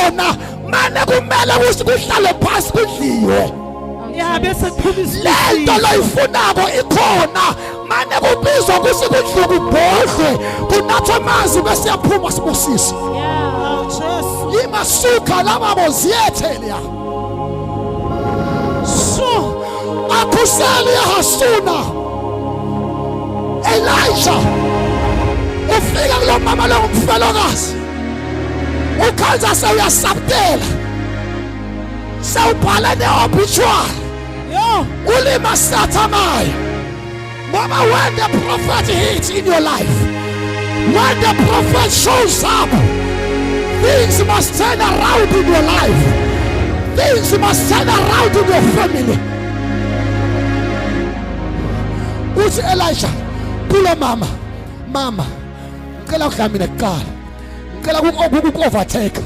ikhona manje kumele ukuthi kuhlale phansi kudliwe. Yeah, bese kuphuma Lento loyifunako ikhona manje kubizwa ukuthi kudliwe kubhodle kunathwa amanzi bese yaphuma sibusisi. Yeah, Jesus. Limasuka laba ziyethele ya. So akusali hasuna Elijah ufika kulo mama lo mfelokazi ukhanza sewuyasabtela sewubhala ne-obituary ulima sathamayo mama. When the prophet hits in your life, when the prophet shows up, things must turn around in your life. Things must turn around in your family. Uthi Elijah kulo mama ngicela ukudla mina kuqala ngicela uku-overtake